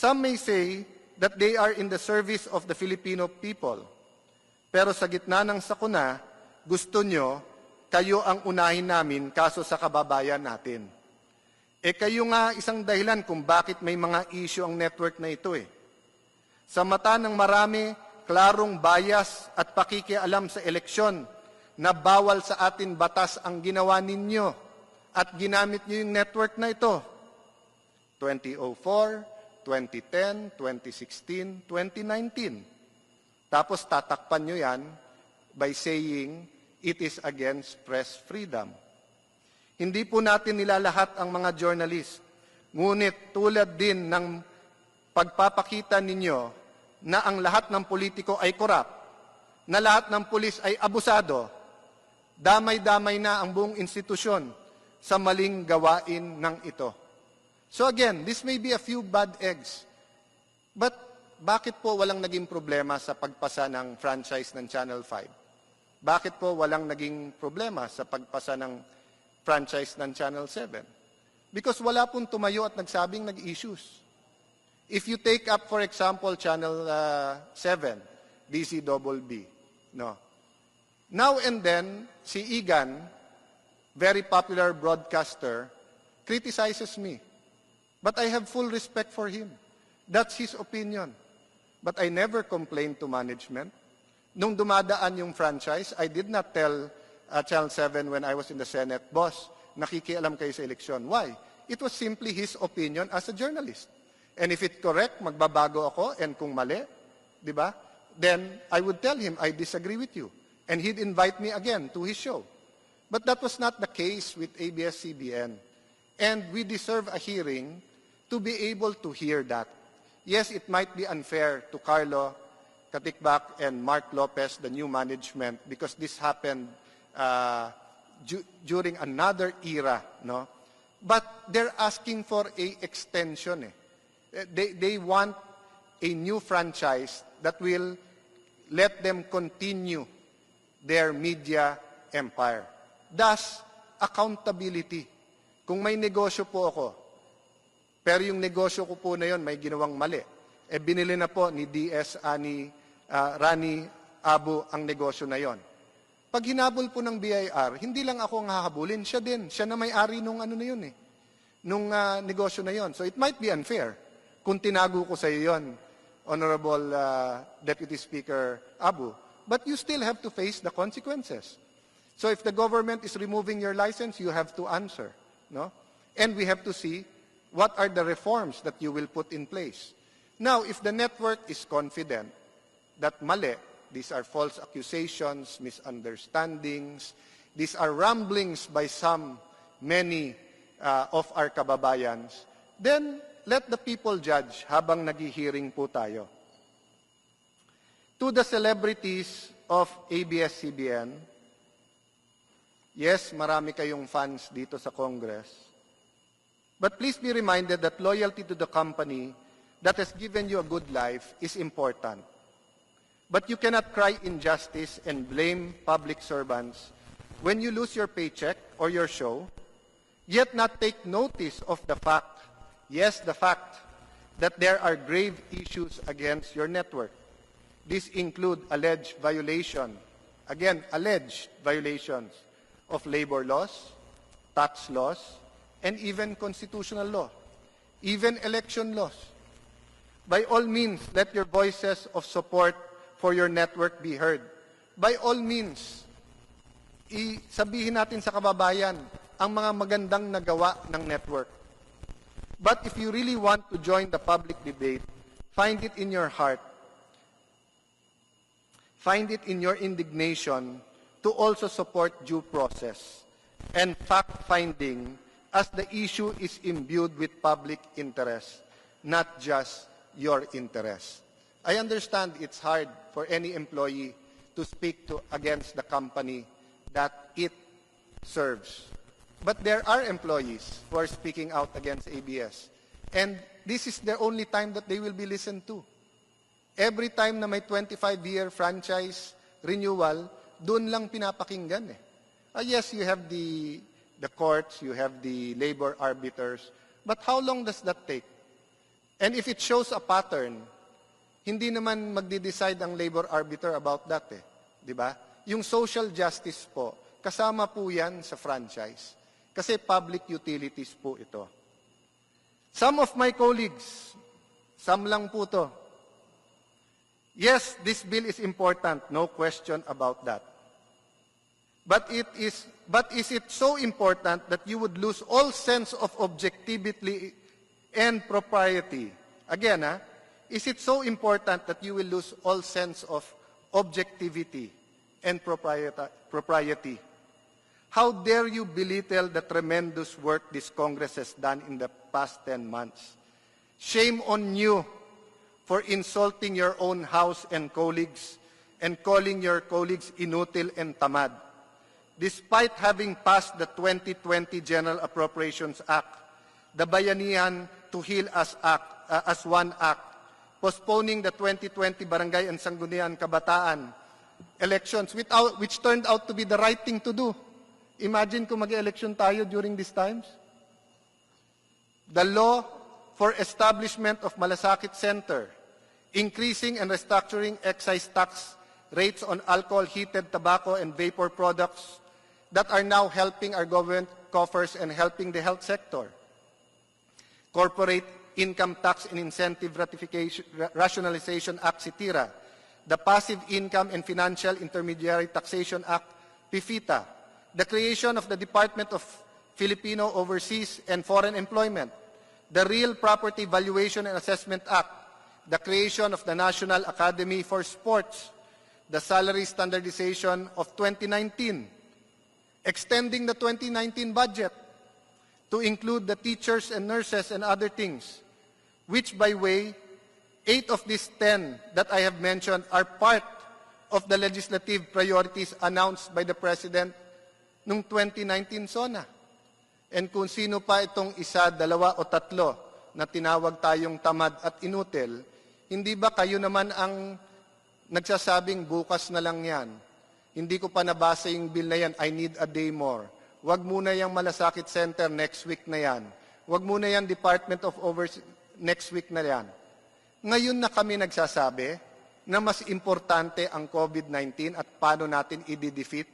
Some may say that they are in the service of the Filipino people. Pero sa gitna ng sakuna, gusto nyo, kayo ang unahin namin kaso sa kababayan natin. Kayo nga isang dahilan kung bakit may mga issue ang network na ito eh. Sa mata ng marami, klarong bias at pakikialam sa eleksyon na bawal sa atin batas ang ginawa ninyo at ginamit nyo yung network na ito. 2004, 2010, 2016, 2019. Tapos tatakpan nyo yan by saying it is against press freedom. Hindi po natin nilalahat ang mga journalist. Ngunit tulad din ng pagpapakita ninyo na ang lahat ng politiko ay corrupt, na lahat ng pulis ay abusado, damay-damay na ang buong institusyon sa maling gawain ng ito. So again, this may be a few bad eggs. But bakit po walang naging problema sa pagpasa ng franchise ng Channel 5? Bakit po walang naging problema sa pagpasa ng franchise ng Channel 7? Because wala pong tumayo at nagsabing nag-issues. If you take up, for example, Channel 7, DCBB, no? Now and then, si Igan, very popular broadcaster, criticizes me. But I have full respect for him. That's his opinion. But I never complained to management. Nung dumadaan yung franchise, I did not tell Channel 7 when I was in the Senate, boss, nakikialam kayo sa eleksyon. Why? It was simply his opinion as a journalist. And if it's correct, magbabago ako, and kung mali, di ba? Then I would tell him, I disagree with you. And he'd invite me again to his show. But that was not the case with ABS-CBN. And we deserve a hearing to be able to hear that. Yes, it might be unfair to Carlo Katikbak and Mark Lopez, the new management, because this happened during another era, no? But they're asking for a extension. They want a new franchise that will let them continue their media empire. Thus, accountability. Kung may negosyo po ako, pero yung negosyo ko po na yun may ginawang mali, binili na po ni Rani Abu ang negosyo na yon. Pag hinabol po ng BIR, hindi lang ako ang hahabulin, siya din. Siya na may-ari nung ano na yun nung negosyo na yon. So it might be unfair kung tinago ko sa iyo yon, Honorable Deputy Speaker Abu. But you still have to face the consequences. So if the government is removing your license, you have to answer, no? And we have to see what are the reforms that you will put in place. Now, if the network is confident that mali, these are false accusations, misunderstandings, these are rumblings by many of our kababayans, then let the people judge habang naghihiring po tayo. To the celebrities of ABS-CBN, yes, marami kayong fans dito sa Congress, but please be reminded that loyalty to the company that has given you a good life is important. But you cannot cry injustice and blame public servants when you lose your paycheck or your show, yet not take notice of the fact, yes, the fact that there are grave issues against your network. These include alleged violation, again, alleged violations of labor laws, tax laws, and even constitutional law, even election laws. By all means, let your voices of support for your network be heard. By all means, sabihin natin sa kababayan ang mga magandang nagawa ng network. But if you really want to join the public debate, find it in your heart, find it in your indignation to also support due process and fact-finding as the issue is imbued with public interest, not just your interest. I understand it's hard for any employee to speak against the company that it serves. But there are employees who are speaking out against ABS. And this is the only time that they will be listened to. Every time na may 25-year franchise renewal, doon lang pinapakinggan yes, you have the courts, you have the labor arbiters, but how long does that take? And if it shows a pattern, hindi naman magde-decide ang labor arbiter about that eh. Di ba? Yung social justice po, kasama po yan sa franchise. Kasi public utilities po ito. Some of my colleagues, some lang po to. Yes, this bill is important, no question about that. But is it so important that you would lose all sense of objectivity and propriety? Again, is it so important that you will lose all sense of objectivity and propriety? How dare you belittle the tremendous work this Congress has done in the past 10 months? Shame on you for insulting your own house and colleagues and calling your colleagues inutil and tamad. Despite having passed the 2020 General Appropriations Act, the Bayanihan to Heal Us Act, as one act, postponing the 2020 Barangay and Sangguniang Kabataan elections, which turned out to be the right thing to do. Imagine kung mag-election tayo during these times. The law for establishment of Malasakit Center, increasing and restructuring excise tax rates on alcohol, heated tobacco, and vapor products that are now helping our government coffers and helping the health sector. Corporate Income Tax and Incentive Rationalization Act, CITIRA, the Passive Income and Financial Intermediary Taxation Act, PIFITA, the creation of the Department of Filipino Overseas and Foreign Employment, the Real Property Valuation and Assessment Act, the creation of the National Academy for Sports, the Salary Standardization of 2019, extending the 2019 budget to include the teachers and nurses and other things, which, by way, 8 of these 10 that I have mentioned are part of the legislative priorities announced by the President noong 2019 SONA. And kung sino pa itong isa, dalawa o tatlo na tinawag tayong tamad at inutil, hindi ba kayo naman ang nagsasabing bukas na lang yan? Hindi ko pa nabasa yung bill na yan, I need a day more. Wag muna yung Malasakit Center, next week na yan. Wag muna yung Department of Overseas, next week na yan. Ngayon na kami nagsasabi na mas importante ang COVID-19 at paano natin i-defeat.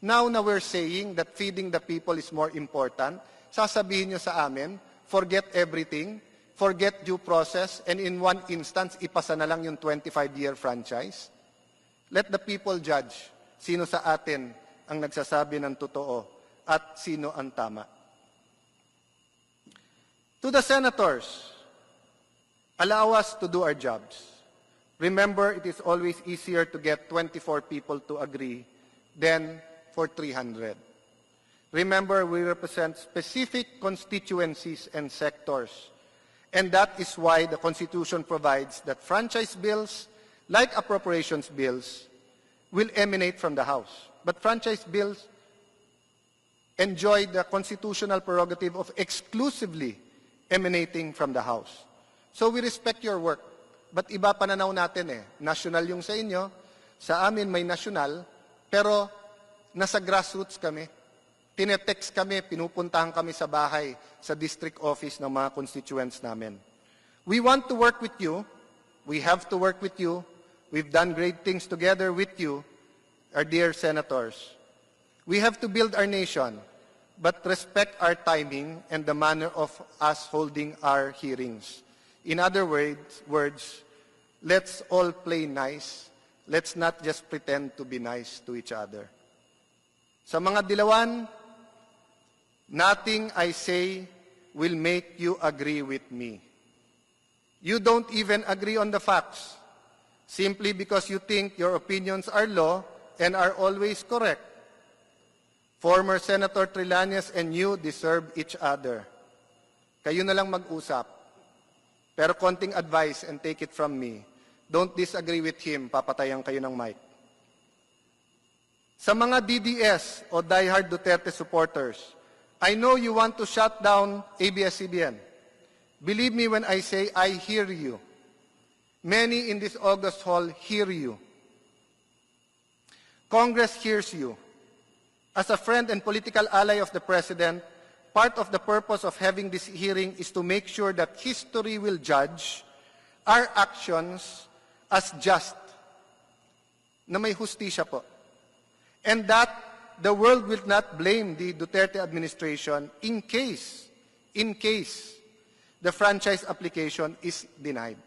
Now na we're saying that feeding the people is more important, sasabihin nyo sa amin, forget everything, forget due process, and in one instance, ipasa na lang yung 25-year franchise? Let the people judge sino sa atin ang nagsasabi ng totoo at sino ang tama. To the senators, allow us to do our jobs. Remember, it is always easier to get 24 people to agree than for 300. Remember, we represent specific constituencies and sectors, and that is why the Constitution provides that franchise bills, like appropriations bills, will emanate from the House. But franchise bills enjoy the constitutional prerogative of exclusively emanating from the House. So we respect your work. But iba pananaw natin eh. National yung sa inyo, sa amin may national, pero nasa grassroots kami. Tinetext kami, pinupuntahan kami sa bahay, sa district office ng mga constituents namin. We want to work with you. We have to work with you. We've done great things together with you, our dear senators. We have to build our nation, but respect our timing and the manner of us holding our hearings. In other words, let's all play nice. Let's not just pretend to be nice to each other. Sa mga dilawan, nothing I say will make you agree with me. You don't even agree on the facts, simply because you think your opinions are law and are always correct. Former Senator Trillanes and you deserve each other. Kayo na lang mag-usap. Pero konting advice, and take it from me, don't disagree with him, papatayan kayo ng mic. Sa mga DDS o diehard Duterte supporters, I know you want to shut down ABS-CBN. Believe me when I say I hear you. Many in this August hall hear you. Congress hears you. As a friend and political ally of the President, part of the purpose of having this hearing is to make sure that history will judge our actions as just, na may hustisya po. And that the world will not blame the Duterte administration in case the franchise application is denied.